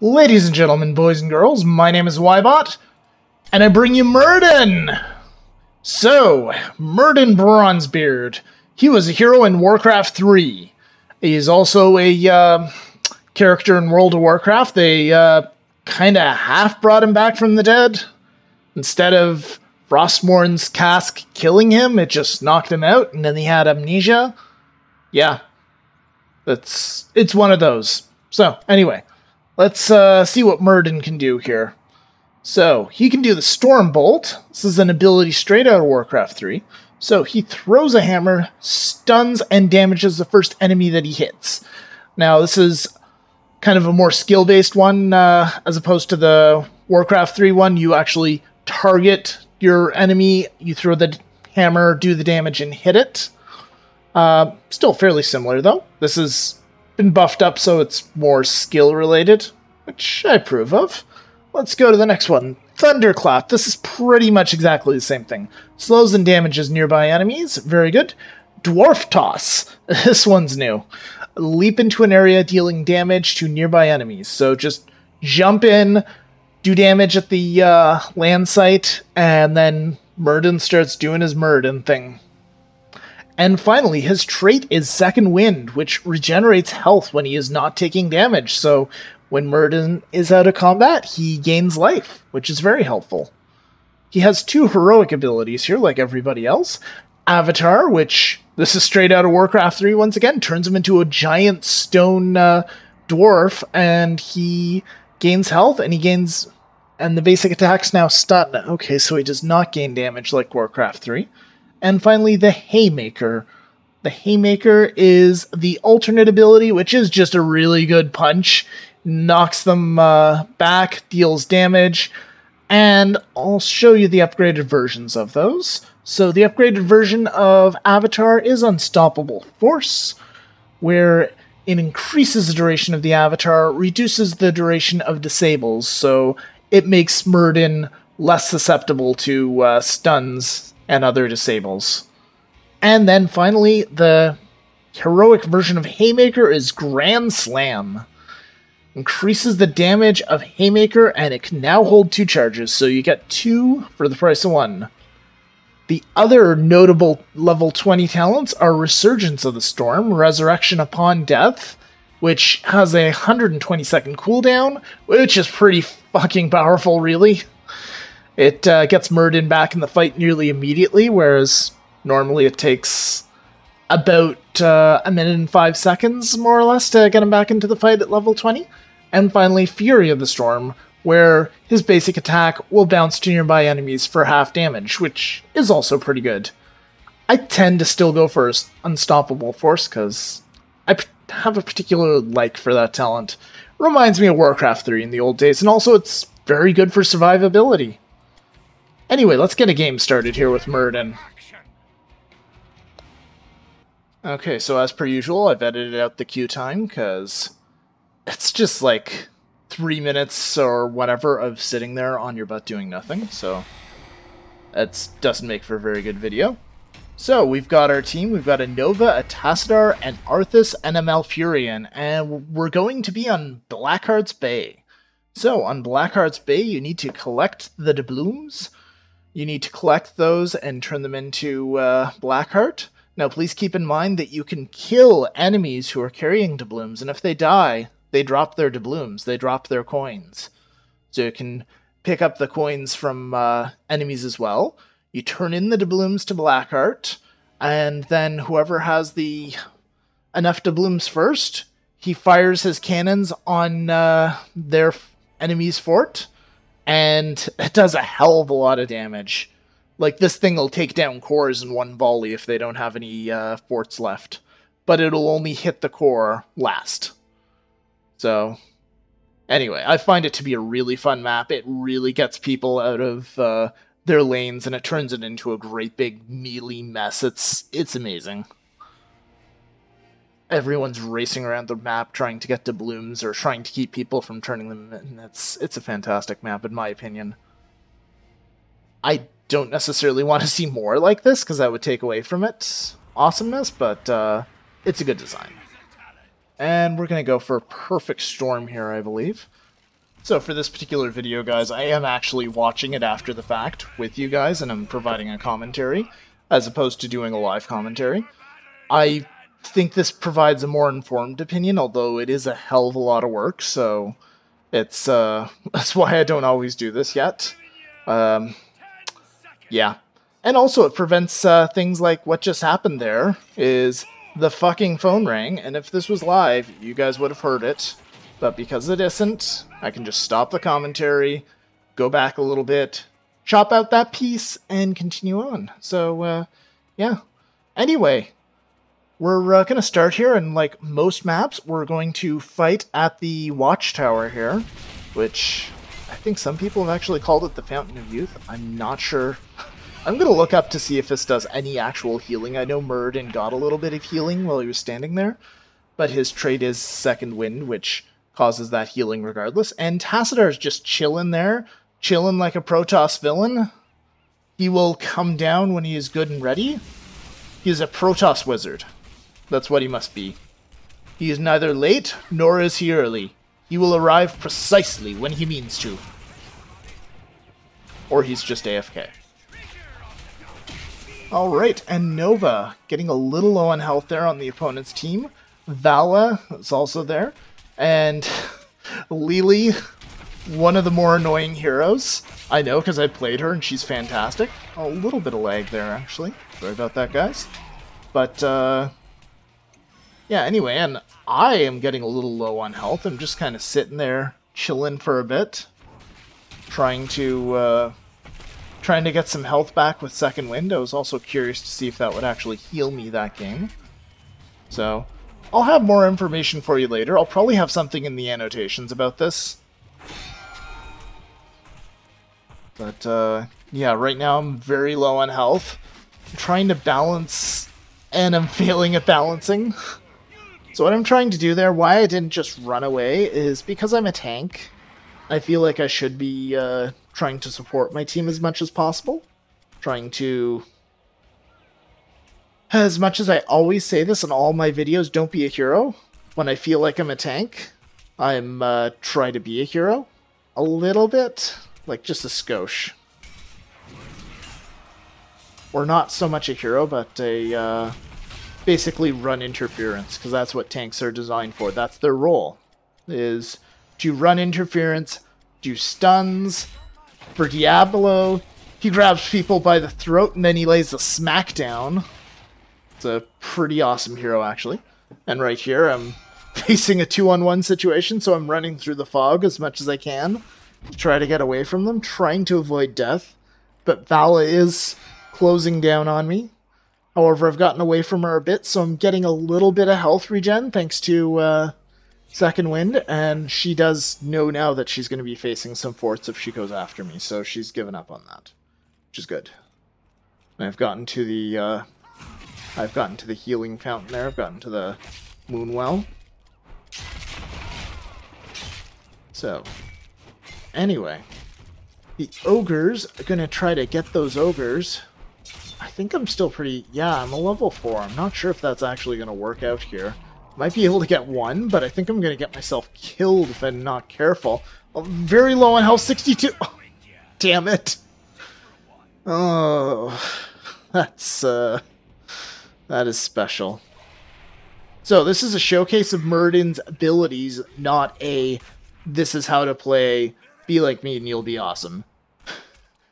Ladies and gentlemen, boys and girls, my name is Ybot, and I bring you Myrddin! So, Myrddin Bronzebeard. He was a hero in Warcraft 3. He's also a character in World of Warcraft. They kinda half brought him back from the dead. Instead of Frostmourn's cask killing him, it just knocked him out, and then he had amnesia. Yeah. It's one of those. So, anyway. Let's see what Myrddin can do here. So, he can do the Storm Bolt. This is an ability straight out of Warcraft 3. So, he throws a hammer, stuns, and damages the first enemy that he hits. Now, this is kind of a more skill-based one, as opposed to the Warcraft 3 one. You actually target your enemy, you throw the hammer, do the damage, and hit it. Still fairly similar, though. This is been buffed up so it's more skill related, which I approve of. Let's go to the next one. Thunderclap. This is pretty much exactly the same thing. Slows and damages nearby enemies. Very good. Dwarf Toss. This one's new. Leap into an area dealing damage to nearby enemies. So just jump in, do damage at the land site, and then Myrddin starts doing his Myrddin thing. And finally, his trait is Second Wind, which regenerates health when he is not taking damage. So when Myrddin is out of combat, he gains life, which is very helpful. He has two heroic abilities here, like everybody else. Avatar, which, this is straight out of Warcraft 3 once again, turns him into a giant stone dwarf, and he gains health, and the basic attack's now stun. Okay, so he does not gain damage like Warcraft 3. And finally, the Haymaker. The Haymaker is the alternate ability, which is just a really good punch. Knocks them back, deals damage, and I'll show you the upgraded versions of those. So the upgraded version of Avatar is Unstoppable Force, where it increases the duration of the Avatar, reduces the duration of disables, so it makes Myrddin less susceptible to stuns and other disables. And then finally, the heroic version of Haymaker is Grand Slam. Increases the damage of Haymaker, and it can now hold 2 charges, so you get 2 for the price of 1. The other notable level 20 talents are Resurgence of the Storm, Resurrection Upon Death, which has a 120-second cooldown, which is pretty fucking powerful, really. It gets Myrddin back in the fight nearly immediately, whereas normally it takes about a minute and 5 seconds, more or less, to get him back into the fight at level 20. And finally, Fury of the Storm, where his basic attack will bounce to nearby enemies for half damage, which is also pretty good. I tend to still go for Unstoppable Force, because I have a particular like for that talent. Reminds me of Warcraft 3 in the old days, and also it's very good for survivability. Anyway, let's get a game started here with Myrddin. Okay, so as per usual, I've edited out the queue time, because it's just like 3 minutes or whatever of sitting there on your butt doing nothing, so that doesn't make for a very good video. So, we've got our team, we've got a Nova, a Tassadar, an Arthas, and a Malfurion, and we're going to be on Blackheart's Bay. So, on Blackheart's Bay, you need to collect the doubloons. You need to collect those and turn them into Blackheart. Now, please keep in mind that you can kill enemies who are carrying doubloons, and if they die, they drop their doubloons, they drop their coins. So you can pick up the coins from enemies as well. You turn in the doubloons to Blackheart, and then whoever has enough doubloons first, he fires his cannons on their enemy's fort, and it does a hell of a lot of damage. Like, this thing will take down cores in one volley if they don't have any forts left. But it'll only hit the core last. So, anyway, I find it to be a really fun map. It really gets people out of their lanes, and it turns it into a great big melee mess. It's amazing. Everyone's racing around the map trying to get doubloons or trying to keep people from turning them in. It's a fantastic map, in my opinion. I don't necessarily want to see more like this, because that would take away from its awesomeness, but it's a good design. And we're going to go for Perfect Storm here, I believe. So for this particular video, guys, I am actually watching it after the fact with you guys, and I'm providing a commentary, as opposed to doing a live commentary. I think this provides a more informed opinion, although it is a hell of a lot of work, so it's, that's why I don't always do this yet. Yeah. And also it prevents, things like what just happened there, is the fucking phone rang, and if this was live, you guys would have heard it. But because it isn't, I can just stop the commentary, go back a little bit, chop out that piece, and continue on. So, yeah. Anyway, we're going to start here, and like most maps, we're going to fight at the watchtower here, which I think some people have actually called it the Fountain of Youth. I'm not sure. I'm going to look up to see if this does any actual healing. I know Myrddin got a little bit of healing while he was standing there, but his trait is Second Wind, which causes that healing regardless. And Tassadar is just chilling there, chilling like a Protoss villain. He will come down when he is good and ready. He is a Protoss wizard. That's what he must be. He is neither late, nor is he early. He will arrive precisely when he means to. Or he's just AFK. Alright, and Nova getting a little low on health there on the opponent's team. Vala is also there. And Lily, one of the more annoying heroes. I know, because I played her and she's fantastic. A little bit of lag there, actually. Sorry about that, guys. But, yeah, anyway, and I am getting a little low on health. I'm just kind of sitting there, chilling for a bit. Trying to get some health back with Second Wind. I was also curious to see if that would actually heal me that game. So I'll have more information for you later. I'll probably have something in the annotations about this. But, yeah, right now I'm very low on health. I'm trying to balance, and I'm failing at balancing. So what I'm trying to do there, why I didn't just run away, is because I'm a tank. I feel like I should be trying to support my team as much as possible. Trying to... As much as I always say this in all my videos, don't be a hero. When I feel like I'm a tank, I'm try to be a hero. A little bit. Like just a skosh. Or not so much a hero, but a basically run interference, because that's what tanks are designed for. That's their role, is to run interference, do stuns. For Diablo, he grabs people by the throat and then he lays a smackdown. It's a pretty awesome hero, actually. And right here, I'm facing a 2-on-1 situation, so I'm running through the fog as much as I can to try to get away from them, trying to avoid death. But Vala is closing down on me. However, I've gotten away from her a bit, so I'm getting a little bit of health regen thanks to Second Wind, and she does know now that she's going to be facing some forts if she goes after me, so she's given up on that, which is good. And I've gotten to the healing fountain there. I've gotten to the Moonwell. So, anyway, the ogres are going to try to get those ogres. I think I'm still pretty... Yeah, I'm a level 4. I'm not sure if that's actually going to work out here. Might be able to get one, but I think I'm going to get myself killed if I'm not careful. I'm very low on health, 62. Oh, damn it. Oh, that's, that is special. So this is a showcase of Myrddin's abilities, not a, this is how to play, be like me and you'll be awesome.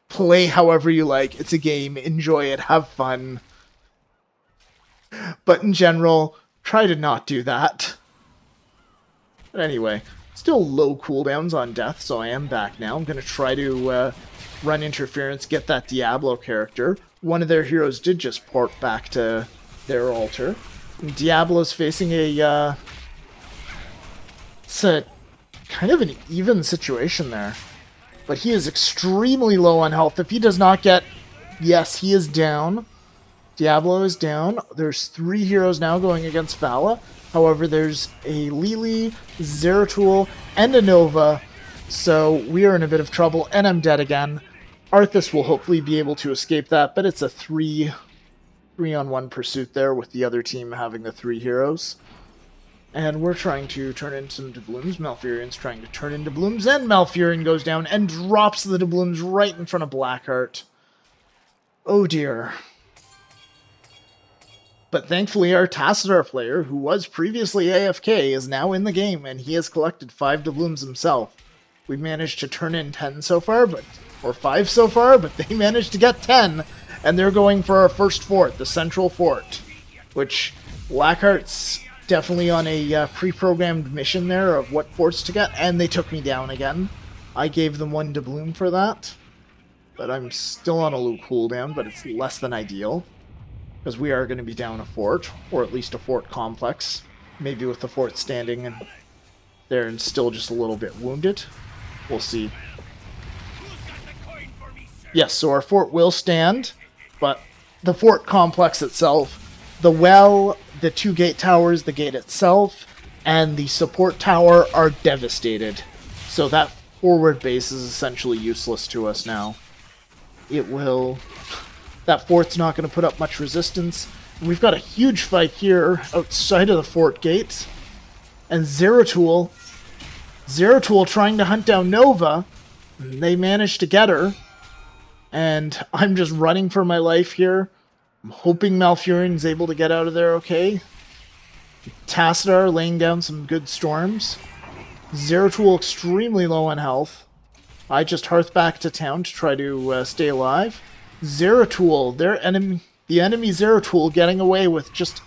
Play however you like. It's a game. Enjoy it. Have fun. But in general, try to not do that. But anyway, still low cooldowns on death, so I am back now. I'm going to try to run interference, get that Diablo character. One of their heroes did just port back to their altar. And Diablo's facing a... it's a kind of an even situation there. But he is extremely low on health. If he does not get... Yes, he is down. Diablo is down. There's 3 heroes now going against Vala. However, there's a Lily, Zeratul, and a Nova. So we are in a bit of trouble, and I'm dead again. Arthas will hopefully be able to escape that, but it's a 3-on-1 pursuit there with the other team having the 3 heroes. And we're trying to turn into some doubloons. Malfurion's trying to turn into blooms, and Malfurion goes down and drops the doubloons right in front of Blackheart. Oh dear. But thankfully our Tassadar player, who was previously AFK, is now in the game, and he has collected 5 doubloons himself. We've managed to turn in 10 so far, or 5 so far, but they managed to get 10, and they're going for our first fort, the Central Fort, which Blackheart's definitely on a pre-programmed mission there of what forts to get, and they took me down again. I gave them 1 doubloon for that, but I'm still on a loot cooldown, but it's less than ideal, because we are going to be down a fort, or at least a fort complex, maybe with the fort standing and there and still just a little bit wounded. We'll see. Yes, so our fort will stand, but the fort complex itself, the well, the 2 gate towers, the gate itself, and the support tower are devastated. So that forward base is essentially useless to us now. It will... That fort's not going to put up much resistance. We've got a huge fight here outside of the fort gate. And Zeratul trying to hunt down Nova. They managed to get her. And I'm just running for my life here. I'm hoping Malfurion's able to get out of there okay. Tassadar laying down some good storms. Zeratul extremely low on health. I just hearth back to town to try to stay alive. Zeratul, the enemy Zeratul getting away with just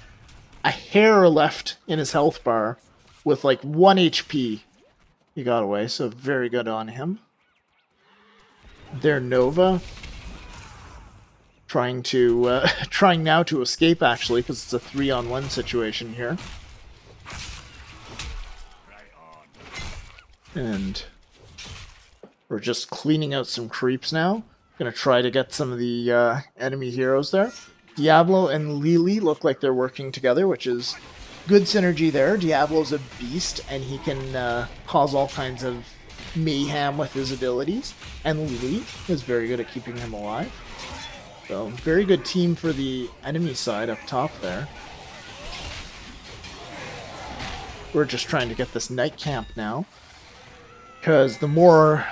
a hair left in his health bar with like 1 HP. He got away, so very good on him. Their Nova trying now to escape actually, because it's a 3-on-1 situation here. And we're just cleaning out some creeps now. Gonna try to get some of the enemy heroes there. Diablo and Lily look like they're working together, which is good synergy there. Diablo's a beast, and he can cause all kinds of mayhem with his abilities. And Lily is very good at keeping him alive. So, very good team for the enemy side up top there. We're just trying to get this night camp now, because the more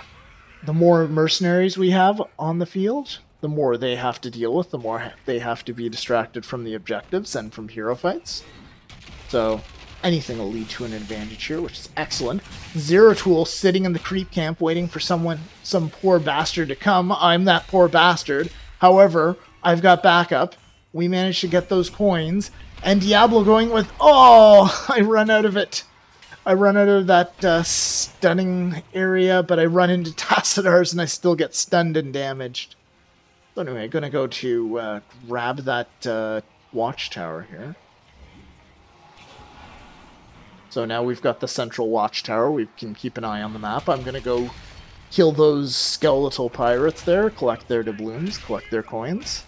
mercenaries we have on the field, the more they have to deal with, the more they have to be distracted from the objectives and from hero fights. So anything will lead to an advantage here, which is excellent. Zeratul sitting in the creep camp waiting for some poor bastard to come. I'm that poor bastard. However, I've got backup. We managed to get those coins. And Diablo going with, oh, I run out of it. I run out of that stunning area, but I run into Tassadar's and I still get stunned and damaged. So anyway, I'm going to go to grab that watchtower here. So now we've got the central watchtower. We can keep an eye on the map. I'm going to go kill those skeletal pirates there, collect their doubloons, collect their coins.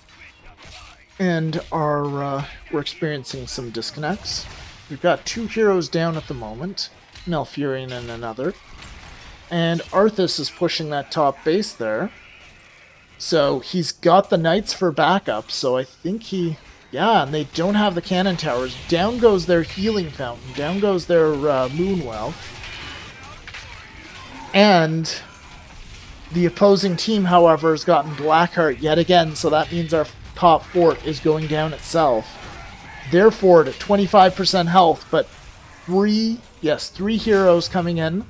And we're experiencing some disconnects. We've got 2 heroes down at the moment, Malfurion and another. And Arthas is pushing that top base there. So he's got the knights for backup, so I think he... Yeah, and they don't have the cannon towers. Down goes their healing fountain. Down goes their moonwell. And the opposing team, however, has gotten Blackheart yet again, so that means our top fort is going down itself. Their fort at 25% health, but 3 heroes coming in.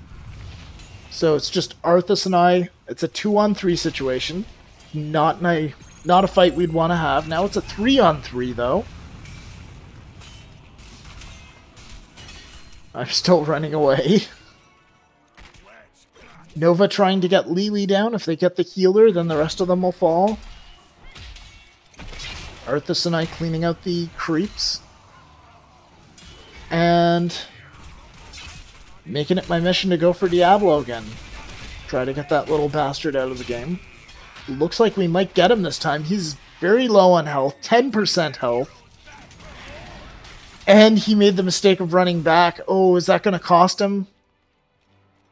So it's just Arthas and I. It's a 2-on-3 situation. Not a fight we'd want to have. Now it's a 3-on-3 though. I'm still running away. Nova trying to get Lily down. If they get the healer, then the rest of them will fall. Arthas and I cleaning out the creeps. And making it my mission to go for Diablo again. Try to get that little bastard out of the game. Looks like we might get him this time. He's very low on health, 10% health. And he made the mistake of running back. Oh, is that going to cost him?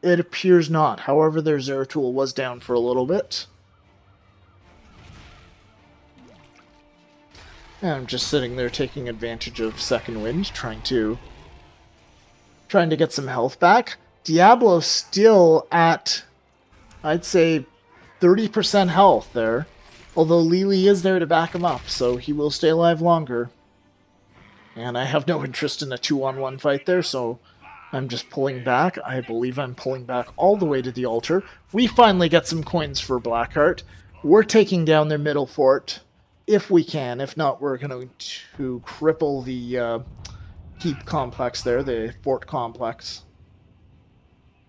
It appears not. However, their Zeratul was down for a little bit. And I'm just sitting there taking advantage of second wind, trying to trying to get some health back. Diablo's still at, I'd say, 30% health there. Although Lily is there to back him up, so he will stay alive longer. And I have no interest in a 2-on-1 fight there, so I'm just pulling back. I believe I'm pulling back all the way to the altar. We finally get some coins for Blackheart. We're taking down their middle fort, if we can. If not, we're going to cripple the keep complex there, the fort complex.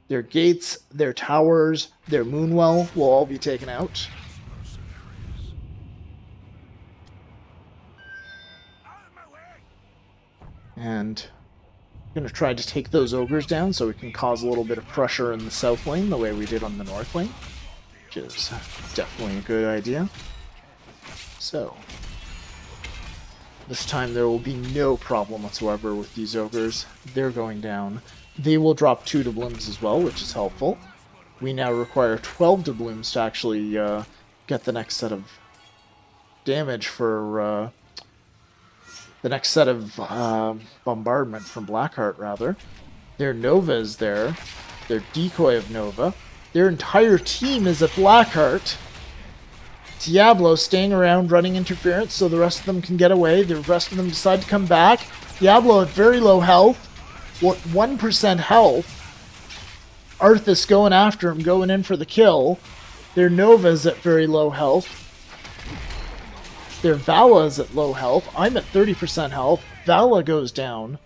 Their gates, their towers, their moonwell will all be taken out. And I'm going to try to take those ogres down so we can cause a little bit of pressure in the south lane the way we did on the north lane, which is definitely a good idea. So, this time there will be no problem whatsoever with these ogres. They're going down. They will drop 2 doubloons as well, which is helpful. We now require 12 doubloons to actually get the next set of damage for the next set of bombardment from Blackheart, rather. Their Nova is there. Their decoy of Nova. Their entire team is at Blackheart. Diablo staying around running interference so the rest of them can get away. The rest of them decide to come back. Diablo at very low health. 1% health. Arthas going after him, going in for the kill. Their Nova's at very low health. Their Vala is at low health. I'm at 30% health. Vala goes down.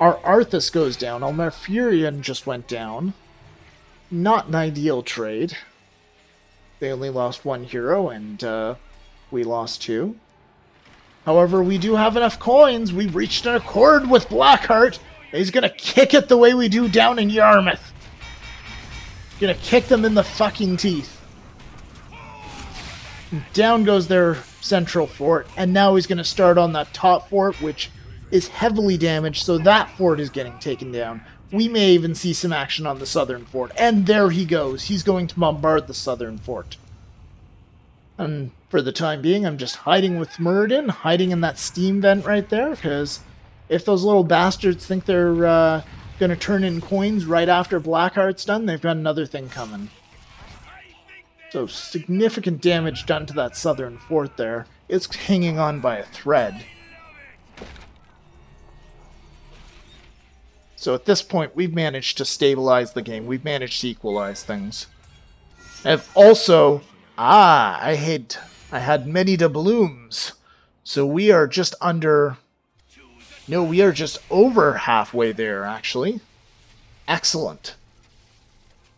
Our Arthas goes down. Our Malfurion just went down. Not an ideal trade. They only lost 1 hero, and we lost 2. However, we do have enough coins. We reached an accord with Blackheart. He's going to kick it the way we do down in Yarmouth. Going to kick them in the fucking teeth. Down goes their central fort, and now he's going to start on that top fort, which is heavily damaged, so that fort is getting taken down. We may even see some action on the southern fort, and there he goes. He's going to bombard the southern fort. And for the time being, I'm just hiding with Myrddin, hiding in that steam vent right there, because if those little bastards think they're going to turn in coins right after Blackheart's done, they've got another thing coming. So significant damage done to that southern fort there. It's hanging on by a thread. So at this point, we've managed to stabilize the game. We've managed to equalize things. I've also... I had many doubloons. So we are just under... No, we are just over halfway there, actually. Excellent.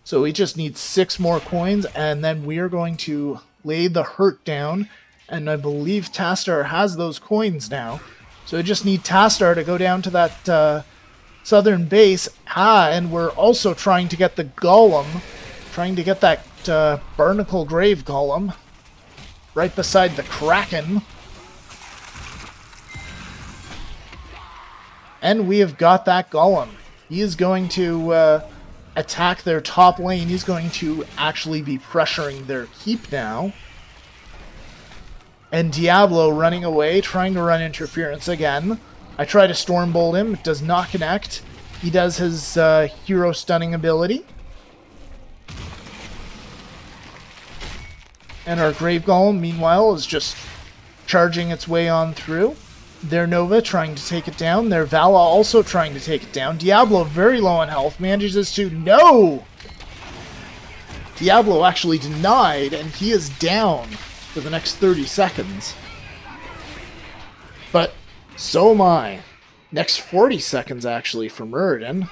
So we just need 6 more coins, and then we are going to lay the hurt down. And I believe Tastar has those coins now. So I just need Tastar to go down to that southern base. And we're also trying to get the Golem. Trying to get that Barnacle Grave Golem. Right beside the Kraken. And we have got that Golem. He is going to attack their top lane. He's going to actually be pressuring their keep now. And Diablo running away, trying to run interference again. I try to Stormbolt him. It does not connect. He does his hero stunning ability. And our Grave Golem, meanwhile, is just charging its way on through. Their Nova trying to take it down. Their Vala also trying to take it down. Diablo, very low on health, manages to... No! Diablo actually denied, and he is down for the next 30 seconds. But so am I. Next 40 seconds, actually, for Myrddin.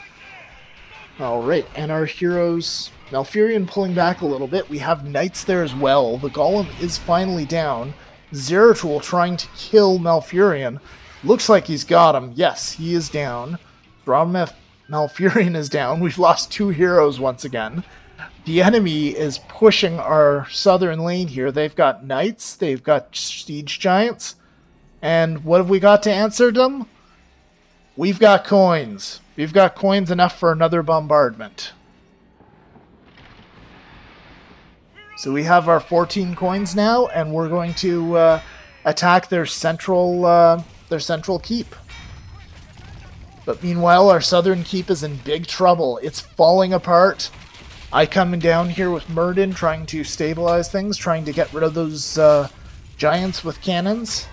Alright, and our heroes... Malfurion pulling back a little bit. We have Knights there as well. The Golem is finally down. Zeratul trying to kill Malfurion. Looks like he's got him. Yes, he is down. Malfurion is down. We've lost 2 heroes once again. The enemy is pushing our southern lane here. They've got Knights. They've got Siege Giants. And what have we got to answer them? We've got coins. We've got coins enough for another bombardment. So we have our 14 coins now, and we're going to attack their central keep. But meanwhile, our southern keep is in big trouble. It's falling apart. I come down here with Myrddin, trying to stabilize things, trying to get rid of those giants with cannons.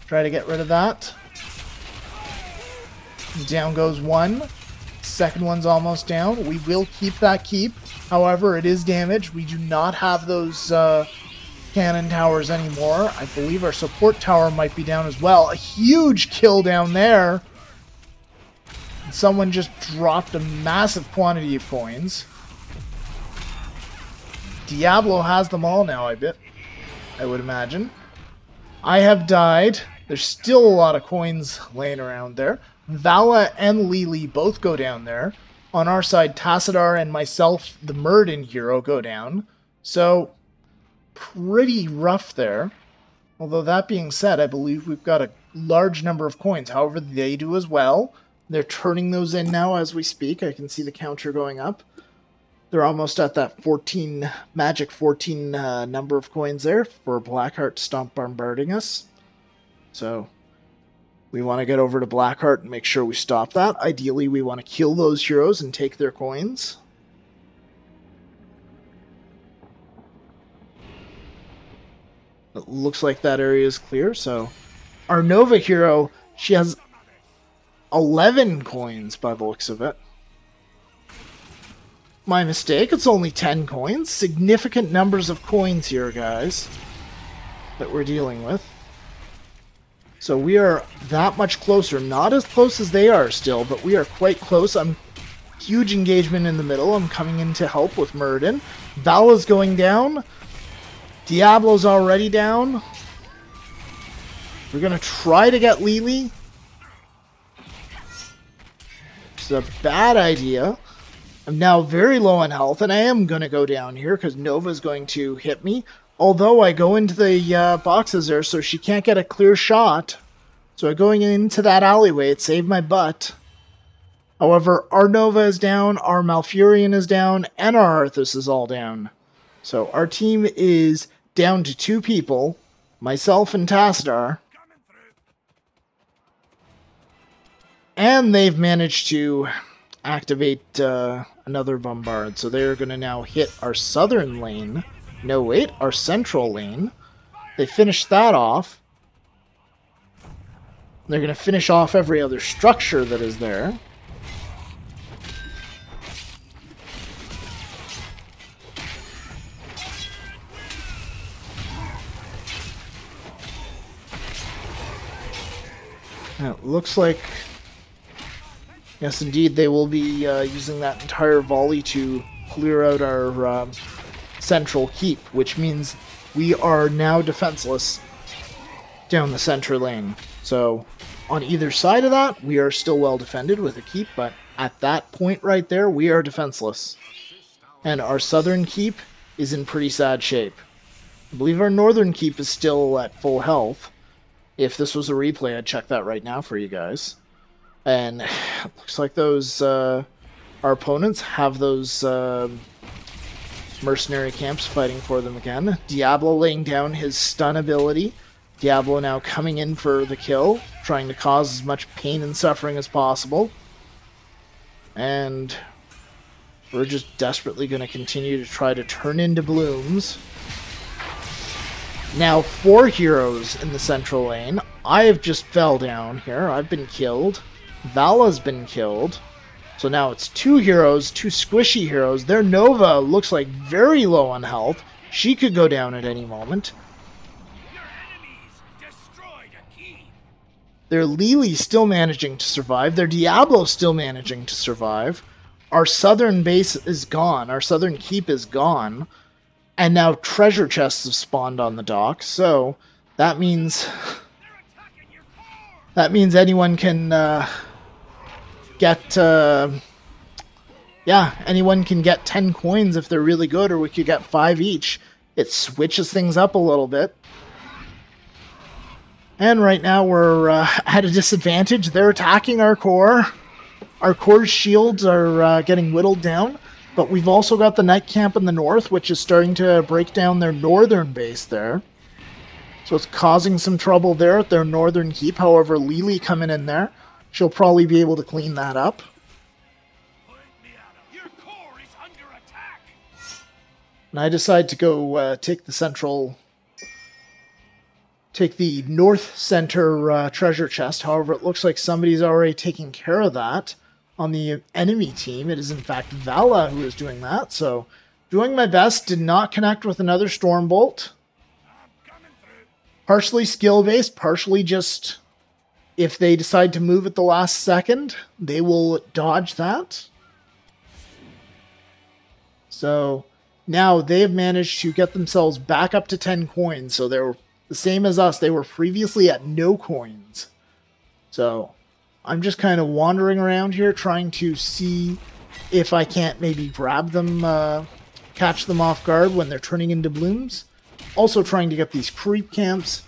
Try to get rid of that. Down goes one. Second one's almost down. We will keep that keep. However, it is damaged. We do not have those cannon towers anymore. I believe our support tower might be down as well. A huge kill down there. And someone just dropped a massive quantity of coins. Diablo has them all now, I bet. I would imagine. I have died. There's still a lot of coins laying around there. Vala and Lili both go down there. On our side, Tassadar and myself, the Myrddin hero, go down. So, pretty rough there. Although that being said, I believe we've got a large number of coins. However, they do as well. They're turning those in now as we speak. I can see the counter going up. They're almost at that 14, magic 14 number of coins there for Blackheart to stop bombarding us. So, we want to get over to Blackheart and make sure we stop that. Ideally, we want to kill those heroes and take their coins. It looks like that area is clear, so... Our Nova hero, she has 11 coins by the looks of it. My mistake, it's only 10 coins. Significant numbers of coins here, guys, that we're dealing with. So we are that much closer. Not as close as they are still, but we are quite close. Huge engagement in the middle. I'm coming in to help with Myrddin. Vala's going down. Diablo's already down. We're going to try to get Lili. It's a bad idea. I'm now very low on health, and I am going to go down here because Nova's going to hit me. Although I go into the boxes there, so she can't get a clear shot. So going into that alleyway, it saved my butt. However, our Nova is down, our Malfurion is down, and our Arthas is all down. So our team is down to 2 people, myself and Tassadar. And they've managed to activate another bombard. So they're going to now hit our southern lane. No, wait, our central lane. They finished that off. They're going to finish off every other structure that is there. And it looks like, yes indeed, they will be using that entire volley to clear out our central keep, which means we are now defenseless down the center lane. So on either side of that, we are still well defended with a keep, but at that point right there, we are defenseless. And our southern keep is in pretty sad shape. I believe our northern keep is still at full health. If this was a replay, I'd check that right now for you guys. And it looks like those, our opponents have those mercenary camps fighting for them again. Diablo laying down his stun ability. Diablo now coming in for the kill, trying to cause as much pain and suffering as possible. And we're just desperately going to continue to try to turn into blooms. Now 4 heroes in the central lane. I have just fell down here. I've been killed. Vala's been killed. So now it's 2 heroes, 2 squishy heroes. Their Nova looks like very low on health. She could go down at any moment. Their Lili still managing to survive. Their Diablo still managing to survive. Our southern base is gone. Our southern keep is gone. And now treasure chests have spawned on the dock. So that means anyone can get anyone can get 10 coins if they're really good, or we could get 5 each. It switches things up a little bit. And right now we're at a disadvantage. They're attacking our core. Our core's shields are getting whittled down. But we've also got the night camp in the north, which is starting to break down their northern base there. So it's causing some trouble there at their northern keep. However, Lili coming in there, she'll probably be able to clean that up. And I decide to go take the north center treasure chest. However, it looks like somebody's already taking care of that on the enemy team. It is in fact Vala who is doing that. So, doing my best, did not connect with another Stormbolt. Partially skill-based, partially just if they decide to move at the last second, they will dodge that. So now they have managed to get themselves back up to 10 coins. So they're the same as us. They were previously at no coins. So I'm just kind of wandering around here trying to see if I can't maybe grab them, catch them off guard when they're turning into blooms. Also trying to get these creep camps.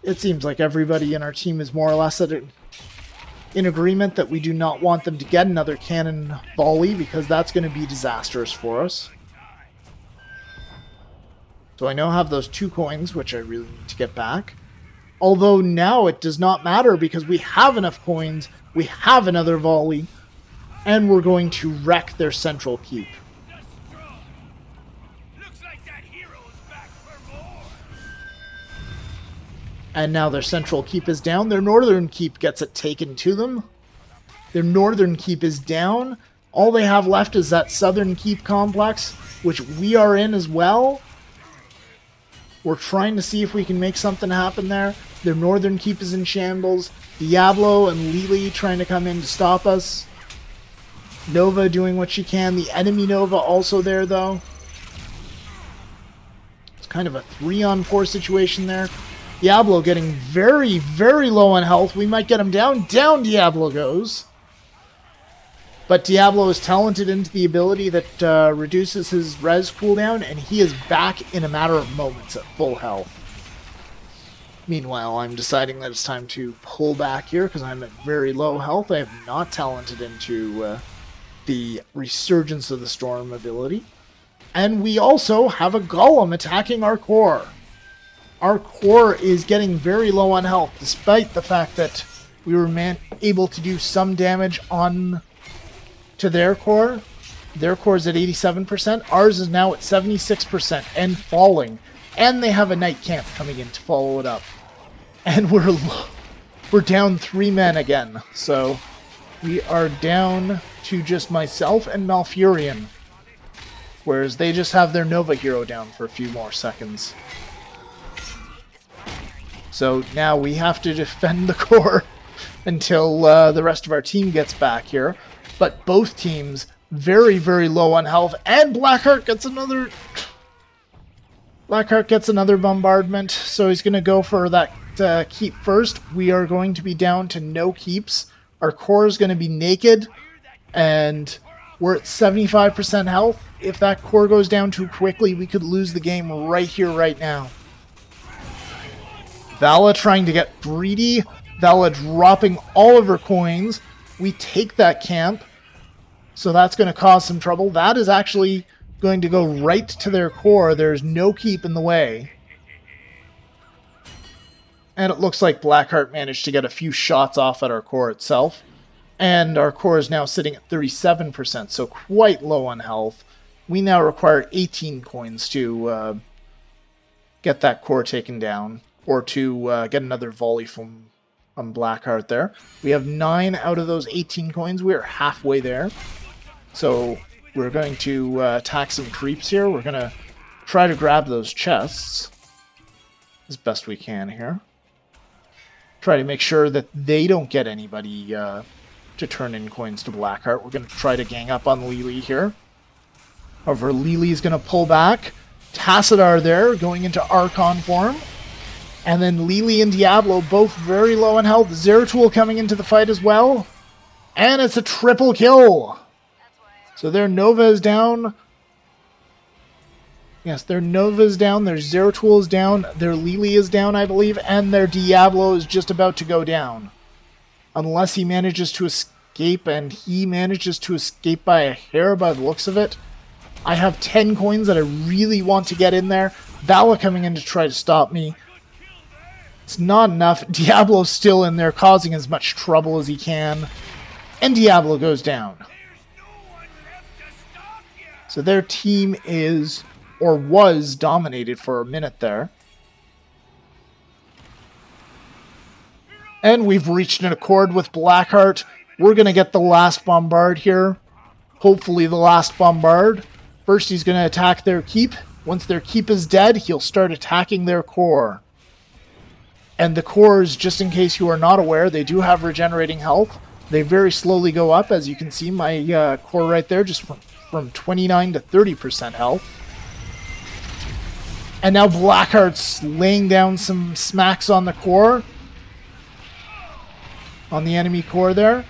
It seems like everybody in our team is more or less in agreement that we do not want them to get another cannon volley because that's going to be disastrous for us. So I now have those 2 coins, which I really need to get back. Although now it does not matter because we have enough coins, we have another volley, and we're going to wreck their central keep. And now their central keep is down. Their northern keep gets it taken to them. Their northern keep is down. All they have left is that southern keep complex, which we are in as well. We're trying to see if we can make something happen there. Their northern keep is in shambles. Diablo and Lily trying to come in to stop us. Nova doing what she can. The enemy Nova also there, though. It's kind of a 3-on-4 situation there. Diablo getting very, very low on health. We might get him down. Down Diablo goes. But Diablo is talented into the ability that reduces his res cooldown, and he is back in a matter of moments at full health. Meanwhile, I'm deciding that it's time to pull back here because I'm at very low health. I am not talented into the Resurgence of the Storm ability. And we also have a Golem attacking our core. Our core is getting very low on health, despite the fact that we were able to do some damage on to their core. Their core is at 87%. Ours is now at 76% and falling. And they have a Night Camp coming in to follow it up. And we're down 3 men again. So we are down to just myself and Malfurion. Whereas they just have their Nova hero down for a few more seconds. So now we have to defend the core until the rest of our team gets back here. But both teams very, very low on health. And Blackheart gets another bombardment. So he's going to go for that keep first. We are going to be down to no keeps. Our core is going to be naked. And we're at 75% health. If that core goes down too quickly, we could lose the game right here, right now. Vala trying to get greedy. Vala dropping all of her coins. We take that camp. So that's going to cause some trouble. That is actually going to go right to their core. There's no keep in the way. And it looks like Blackheart managed to get a few shots off at our core itself. And our core is now sitting at 37%, so quite low on health. We now require 18 coins to get that core taken down. Or to get another volley from Blackheart there. We have 9 out of those 18 coins. We are halfway there. So we're going to attack some creeps here. We're going to try to grab those chests as best we can here. Try to make sure that they don't get anybody to turn in coins to Blackheart. We're going to try to gang up on Lily here. However, Lily's going to pull back. Tassadar there, going into Archon form. And then Lily and Diablo both very low in health. Zeratul coming into the fight as well. And it's a triple kill. So their Nova is down. Yes, their Nova is down. Their Zeratul is down. Their Lily is down, I believe. And their Diablo is just about to go down. Unless he manages to escape. And he manages to escape by a hair by the looks of it. I have 10 coins that I really want to get in there. Vala coming in to try to stop me. It's not enough. Diablo's still in there causing as much trouble as he can. And Diablo goes down. So their team is, or was, dominated for a minute there. And we've reached an accord with Blackheart. We're going to get the last bombard here. Hopefully the last bombard. First he's going to attack their keep. Once their keep is dead, he'll start attacking their core. And the cores, just in case you are not aware, they do have regenerating health. They very slowly go up. As you can see, my core right there, just from 29 to 30% health. And now Blackheart's laying down some smacks on the core. On the enemy core there.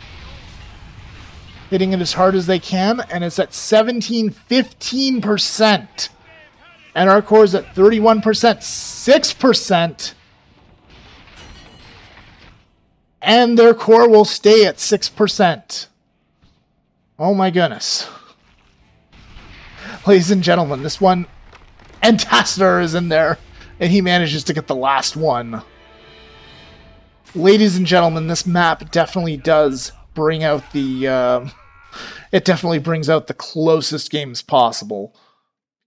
Hitting it as hard as they can. And it's at 15%. And our core is at 31%. 6%. And their core will stay at 6%. Oh my goodness. Ladies and gentlemen, this one... And Tassadar is in there. And he manages to get the last one. Ladies and gentlemen, this map definitely does bring out the... it definitely brings out the closest games possible.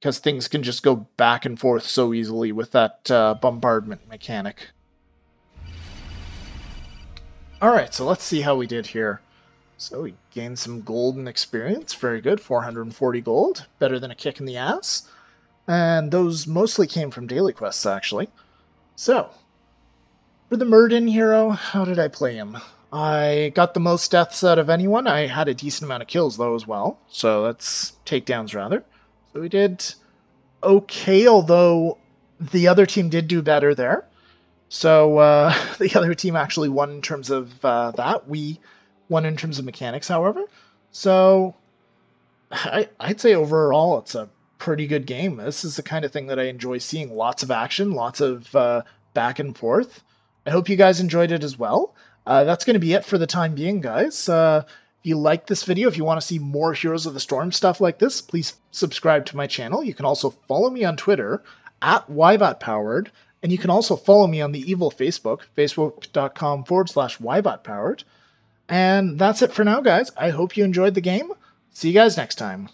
Because things can just go back and forth so easily with that bombardment mechanic. Alright, so let's see how we did here. So we gained some golden experience. Very good. 440 gold. Better than a kick in the ass. And those mostly came from daily quests, actually. So, for the Myrddin hero, how did I play him? I got the most deaths out of anyone. I had a decent amount of kills, though, as well. So that's takedowns, rather. So we did okay, although the other team did do better there. So the other team actually won in terms of that. We won in terms of mechanics, however. So I'd say overall it's a pretty good game. This is the kind of thing that I enjoy seeing. Lots of action, lots of back and forth. I hope you guys enjoyed it as well. That's going to be it for the time being, guys. If you like this video, if you want to see more Heroes of the Storm stuff like this, please subscribe to my channel. You can also follow me on Twitter at @ybotpowered. And you can also follow me on the evil Facebook, facebook.com/ybotpowered. And that's it for now, guys. I hope you enjoyed the game. See you guys next time.